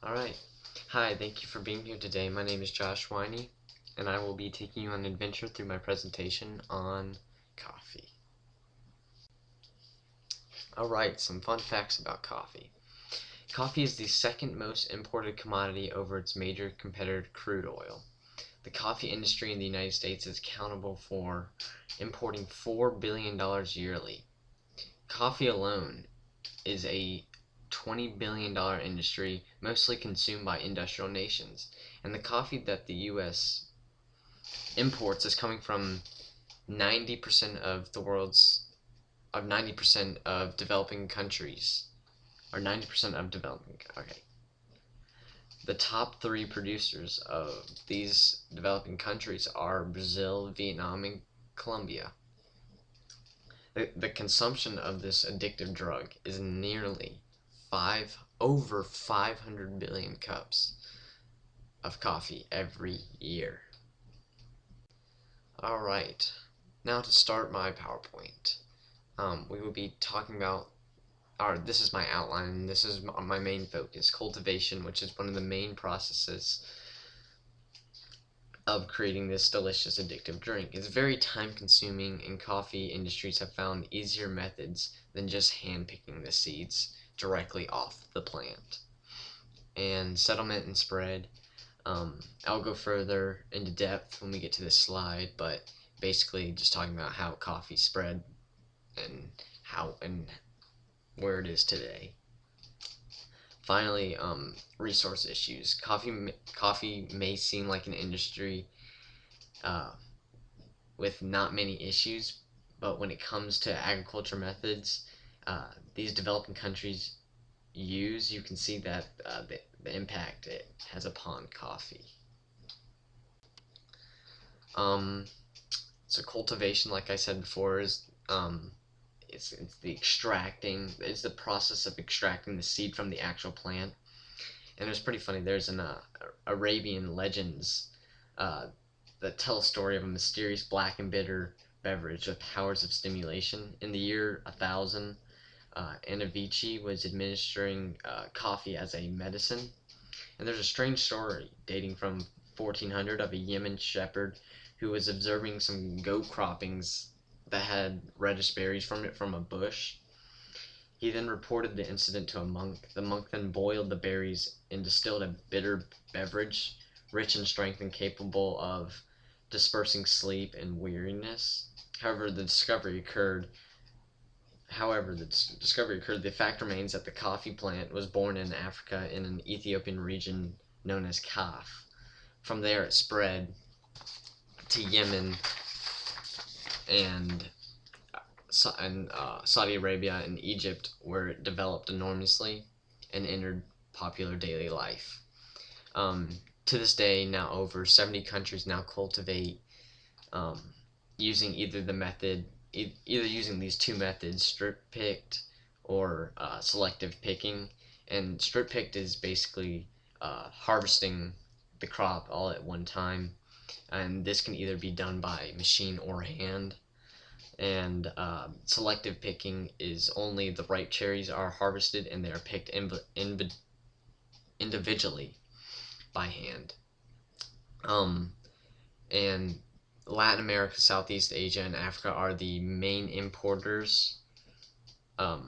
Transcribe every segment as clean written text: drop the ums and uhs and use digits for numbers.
Alright. Hi, thank you for being here today. My name is Josh Winey, and I will be taking you on an adventure through my presentation on coffee. Alright, some fun facts about coffee. Coffee is the second most imported commodity over its major competitor, crude oil. The coffee industry in the United States is accountable for importing $4 billion yearly. Coffee alone is a $20 billion industry, mostly consumed by industrial nations. And the coffee that the U.S. imports is coming from 90% of the world's, 90% of developing countries, or 90% of developing, okay. The top three producers of these developing countries are Brazil, Vietnam, and Colombia. The consumption of this addictive drug is nearly over 500 billion cups of coffee every year. Alright, now to start my PowerPoint, we will be talking about, this is my outline, and this is my main focus, cultivation, which is one of the main processes of creating this delicious addictive drink. It's very time consuming, and coffee industries have found easier methods than just hand picking the seeds directly off the plant. And settlement and spread, I'll go further into depth when we get to this slide, but basically just talking about how coffee spread and how and where it is today. Finally, resource issues. Coffee may seem like an industry with not many issues, but when it comes to agriculture methods these developing countries use, you can see that the impact it has upon coffee. So cultivation, like I said before, is it's the process of extracting the seed from the actual plant. And it's pretty funny, there's an Arabian legends that tell a story of a mysterious black and bitter beverage with powers of stimulation. In the year 1000, Anavici was administering coffee as a medicine. And there's a strange story dating from 1400 of a Yemen shepherd who was observing some goat croppings that had reddish berries from a bush. He then reported the incident to a monk. The monk then boiled the berries and distilled a bitter beverage, rich in strength and capable of dispersing sleep and weariness. However, the discovery occurred. The fact remains that the coffee plant was born in Africa in an Ethiopian region known as Kaf. From there it spread to Yemen and Saudi Arabia and Egypt, where it developed enormously and entered popular daily life. To this day, now over 70 countries now cultivate using either using these two methods, strip picked or selective picking. And strip picked is basically harvesting the crop all at one time, and this can either be done by machine or hand. And selective picking is only the ripe cherries are harvested and they are picked individually by hand. And Latin America, Southeast Asia, and Africa are the main importers, the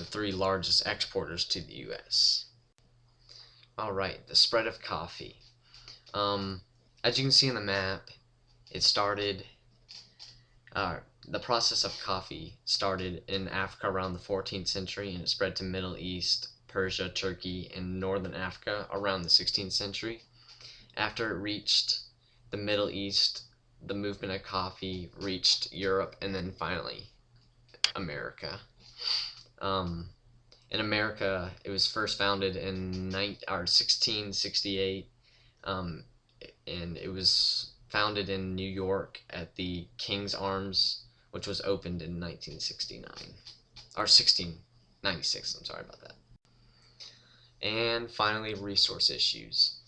three largest exporters to the U.S. Alright, the spread of coffee. As you can see on the map, the process of coffee started in Africa around the 14th century, and it spread to Middle East, Persia, Turkey, and Northern Africa around the 16th century. After it reached the Middle East, the movement of coffee reached Europe, and then finally America. In America, it was first founded in 1668, and it was founded in New York at the King's Arms, which was opened in 1969, or 1696, I'm sorry about that. And finally, resource issues.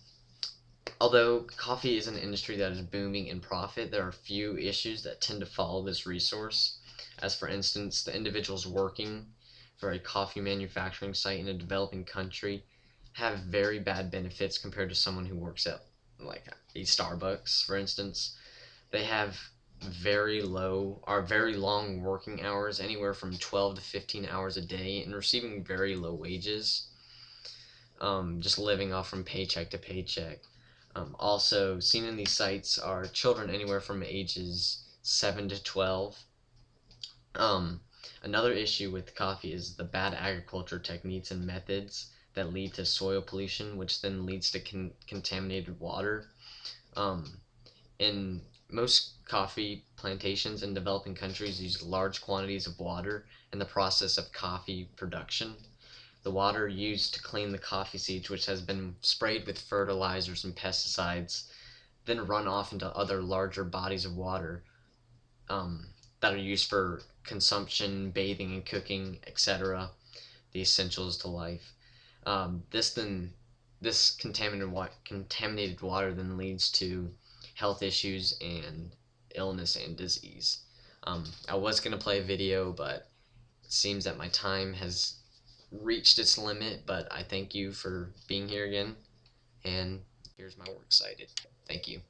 Although coffee is an industry that is booming in profit, there are few issues that tend to follow this resource, as for instance, the individuals working for a coffee manufacturing site in a developing country have very bad benefits compared to someone who works at like a Starbucks, for instance. They have very low or very long working hours, anywhere from 12 to 15 hours a day, and receiving very low wages, just living off from paycheck to paycheck. Also, seen in these sites are children anywhere from ages 7 to 12. Um, Another issue with coffee is the bad agriculture techniques and methods that lead to soil pollution, which then leads to contaminated water. Um, in most coffee plantations in developing countries use large quantities of water in the process of coffee production. The water used to clean the coffee seeds, which has been sprayed with fertilizers and pesticides, then run off into other larger bodies of water, um, that are used for consumption, bathing and cooking, etc. The essentials to life. This then this contaminated water then leads to health issues and illness and disease. I was gonna play a video, but it seems that my time has reached its limit. But I thank you for being here again, and here's my works cited. Thank you.